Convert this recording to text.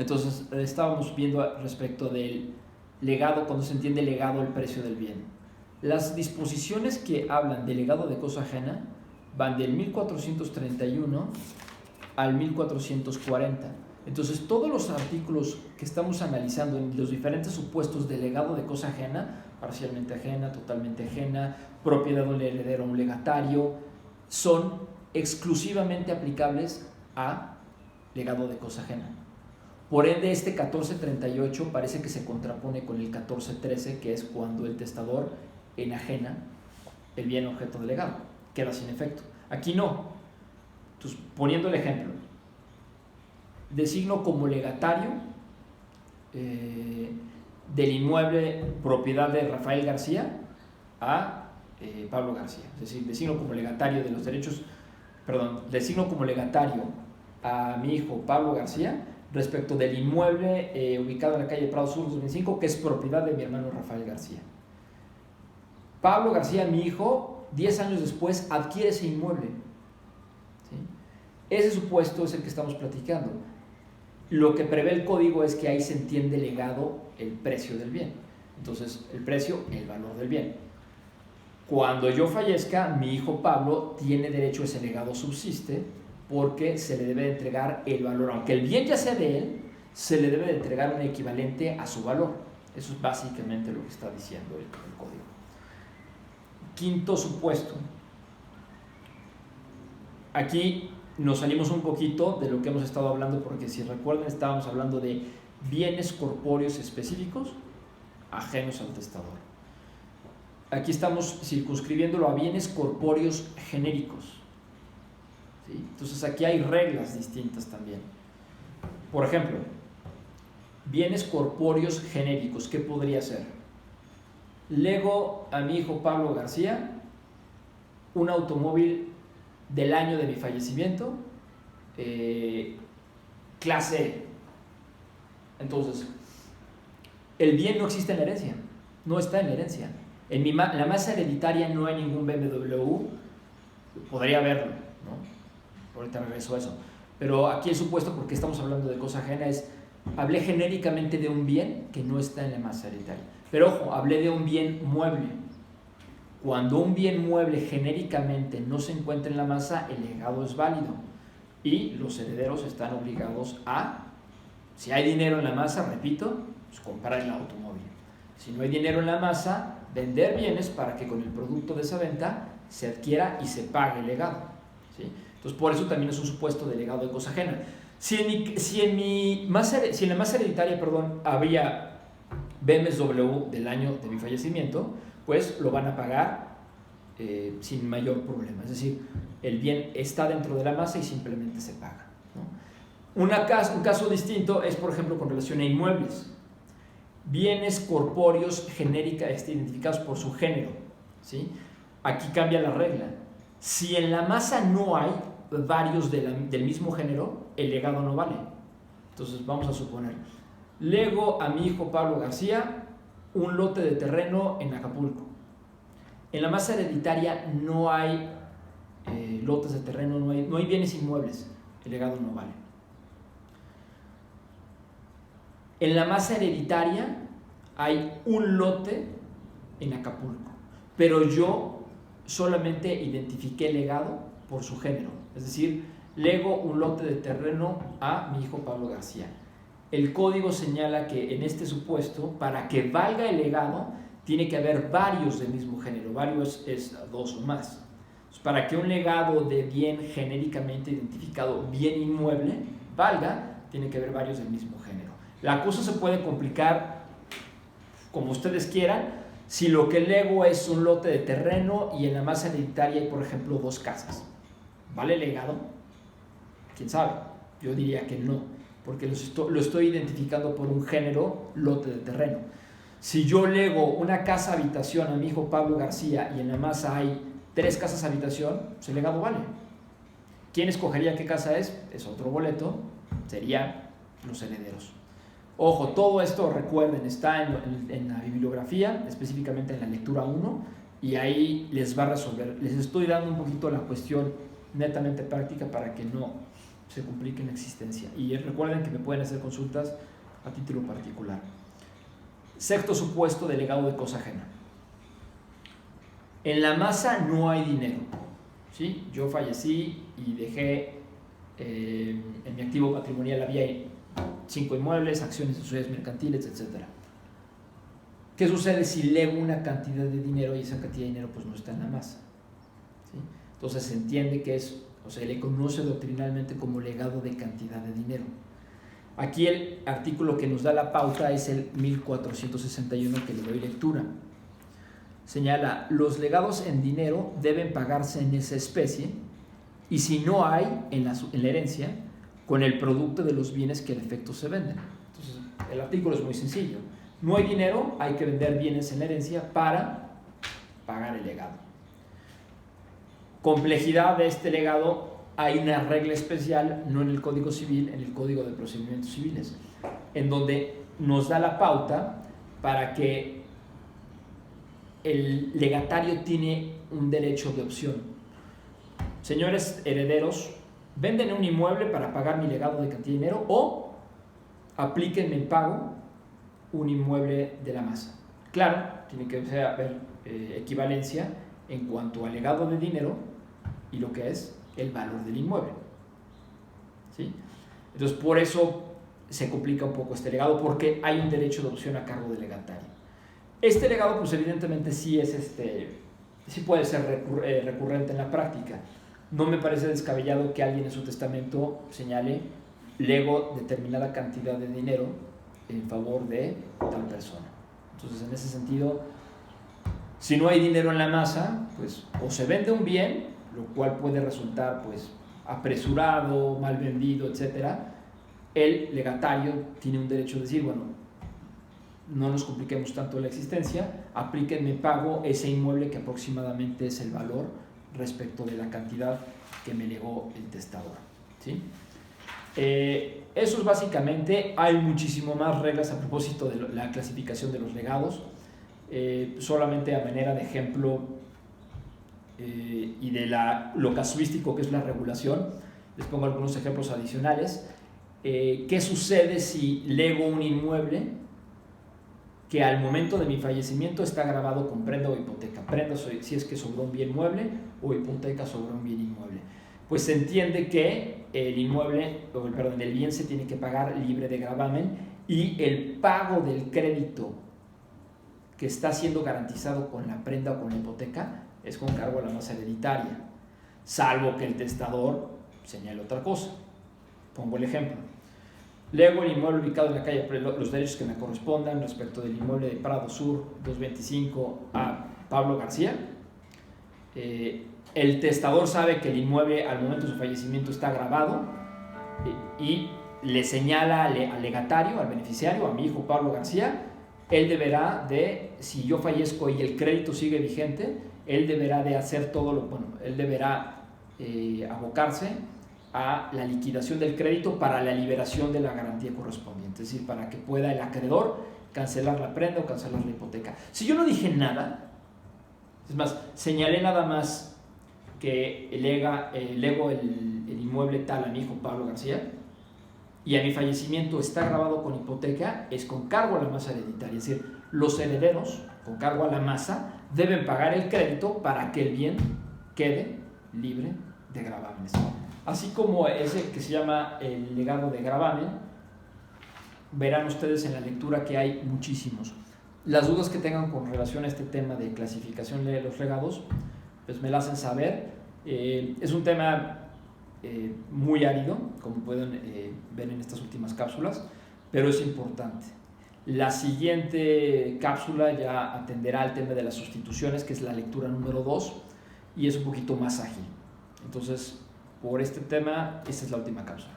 Entonces, estábamos viendo respecto del legado, cuando se entiende legado, el precio del bien. Las disposiciones que hablan de legado de cosa ajena van del 1431 al 1440. Entonces, todos los artículos que estamos analizando en los diferentes supuestos de legado de cosa ajena, parcialmente ajena, totalmente ajena, propiedad de un heredero o un legatario, son exclusivamente aplicables a legado de cosa ajena. Por ende, este 1438 parece que se contrapone con el 1413, que es cuando el testador enajena el bien objeto de legado, queda sin efecto. Aquí no. Entonces, poniendo el ejemplo, designo como legatario del inmueble propiedad de Rafael García a Pablo García. Es decir, designo como legatario de los derechos, designo como legatario a mi hijo Pablo García respecto del inmueble ubicado en la calle Prado Sur 2005, que es propiedad de mi hermano Rafael García. Pablo García, mi hijo, 10 años después adquiere ese inmueble. ¿Sí? Ese supuesto es el que estamos platicando. Lo que prevé el código es que ahí se entiende legado el precio del bien. Entonces, el precio, el valor del bien. Cuando yo fallezca, mi hijo Pablo tiene derecho a ese legado subsiste porque se le debe de entregar el valor. Aunque el bien ya sea de él, se le debe de entregar un equivalente a su valor. Eso es básicamente lo que está diciendo el código. Quinto supuesto. Aquí nos salimos un poquito de lo que hemos estado hablando, porque si recuerdan estábamos hablando de bienes corpóreos específicos ajenos al testador. Aquí estamos circunscribiéndolo a bienes corpóreos genéricos. ¿Sí? Entonces aquí hay reglas distintas también. Por ejemplo, bienes corpóreos genéricos, ¿qué podría ser? Lego a mi hijo Pablo García un automóvil del año de mi fallecimiento, clase E. Entonces, el bien no existe en la herencia, no está en la herencia. En la masa hereditaria no hay ningún BMW, podría haberlo, ¿no? Ahorita regreso a eso. Pero aquí el supuesto, porque estamos hablando de cosa ajena, hablé genéricamente de un bien que no está en la masa hereditaria. Pero ojo, hablé de un bien mueble. Cuando un bien mueble genéricamente no se encuentra en la masa, el legado es válido y los herederos están obligados a, si hay dinero en la masa, repito, pues comprar el automóvil. Si no hay dinero en la masa, vender bienes para que con el producto de esa venta se adquiera y se pague el legado. ¿Sí? Entonces, por eso también es un supuesto de legado de cosa ajena. Si en la masa hereditaria, había BMW del año de mi fallecimiento, pues lo van a pagar sin mayor problema. Es decir, el bien está dentro de la masa y simplemente se paga, ¿no? Un caso distinto es, por ejemplo, con relación a inmuebles. Bienes corpóreos genéricos identificados por su género. ¿Sí? Aquí cambia la regla. Si en la masa no hay varios del mismo género, el legado no vale. Entonces vamos a suponer, lego a mi hijo Pablo García un lote de terreno en Acapulco. En la masa hereditaria no hay lotes de terreno, no hay bienes inmuebles, el legado no vale. En la masa hereditaria hay un lote en Acapulco, pero yo solamente identifiqué el legado por su género, es decir, lego un lote de terreno a mi hijo Pablo García. El código señala que en este supuesto, para que valga el legado, tiene que haber varios del mismo género, varios es 2 o más. Entonces, para que un legado de bien genéricamente identificado, bien inmueble, valga, tiene que haber varios del mismo género. La cosa se puede complicar como ustedes quieran, si lo que lego es un lote de terreno y en la masa hereditaria hay, por ejemplo, 2 casas. ¿Vale el legado? ¿Quién sabe? Yo diría que no, porque lo estoy identificando por un género, lote de terreno. Si yo lego una casa habitación a mi hijo Pablo García y en la masa hay 3 casas habitación, pues el legado vale. ¿Quién escogería qué casa es? Es otro boleto, serían los herederos. Ojo, todo esto, recuerden, está en la bibliografía, específicamente en la lectura 1, y ahí les va a resolver. Les estoy dando un poquito la cuestión netamente práctica para que no se complique en existencia. Y recuerden que me pueden hacer consultas a título particular. Sexto supuesto de legado de cosa ajena. En la masa no hay dinero, ¿sí? Yo fallecí y dejé en mi activo patrimonial había 5 inmuebles, acciones, sociedades mercantiles, etc. ¿Qué sucede si lego una cantidad de dinero y esa cantidad de dinero pues no está en la masa? ¿Sí? Entonces se entiende que es, o sea, le conoce doctrinalmente como legado de cantidad de dinero. Aquí el artículo que nos da la pauta es el 1461 que le doy lectura. Señala, los legados en dinero deben pagarse en esa especie y si no hay en la herencia, con el producto de los bienes que al efecto se venden. Entonces, el artículo es muy sencillo. No hay dinero, hay que vender bienes en la herencia para pagar el legado. Complejidad de este legado, hay una regla especial, no en el Código Civil, en el Código de Procedimientos Civiles, en donde nos da la pauta para que el legatario tiene un derecho de opción. Señores herederos, venden un inmueble para pagar mi legado de cantidad de dinero o aplíquenme en pago un inmueble de la masa. Claro, tiene que haber equivalencia en cuanto al legado de dinero y lo que es el valor del inmueble. ¿Sí? Entonces, por eso se complica un poco este legado, porque hay un derecho de opción a cargo del legatario. Este legado, pues evidentemente sí puede ser recurrente en la práctica. No me parece descabellado que alguien en su testamento señale lego determinada cantidad de dinero en favor de tal persona. Entonces, en ese sentido, si no hay dinero en la masa, pues o se vende un bien, lo cual puede resultar pues apresurado, mal vendido, etc. El legatario tiene un derecho de decir, bueno, no nos compliquemos tanto la existencia, aplíquenme pago ese inmueble que aproximadamente es el valor respecto de la cantidad que me legó el testador. ¿Sí? Eso es básicamente. Hay muchísimo más reglas a propósito de la clasificación de los legados. Solamente a manera de ejemplo y de lo casuístico que es la regulación, les pongo algunos ejemplos adicionales. ¿Qué sucede si lego un inmueble que al momento de mi fallecimiento está grabado con prenda o hipoteca? Prenda si es que sobre un bien mueble o hipoteca sobre un bien inmueble. Pues se entiende que el bien se tiene que pagar libre de gravamen y el pago del crédito que está siendo garantizado con la prenda o con la hipoteca es con cargo a la masa hereditaria, salvo que el testador señale otra cosa. Pongo el ejemplo. Lego el inmueble ubicado en la calle, los derechos que me correspondan respecto del inmueble de Prado Sur 225 a Pablo García. El testador sabe que el inmueble al momento de su fallecimiento está grabado y le señala al legatario, al beneficiario, a mi hijo Pablo García. Él deberá de, si yo fallezco y el crédito sigue vigente, él deberá de hacer él deberá abocarse a la liquidación del crédito para la liberación de la garantía correspondiente, es decir, para que pueda el acreedor cancelar la prenda o cancelar la hipoteca. Si yo no dije nada, es más, señalé nada más que lego el inmueble tal a mi hijo Pablo García y a mi fallecimiento está grabado con hipoteca, es con cargo a la masa hereditaria, es decir, los herederos con cargo a la masa deben pagar el crédito para que el bien quede libre de gravámenes. Así como ese que se llama el legado de gravamen, verán ustedes en la lectura que hay muchísimos. Las dudas que tengan con relación a este tema de clasificación de los legados, pues me la hacen saber. Es un tema muy árido, como pueden ver en estas últimas cápsulas, pero es importante. La siguiente cápsula ya atenderá al tema de las sustituciones, que es la lectura número 2, y es un poquito más ágil. Entonces, por este tema, esta es la última cápsula.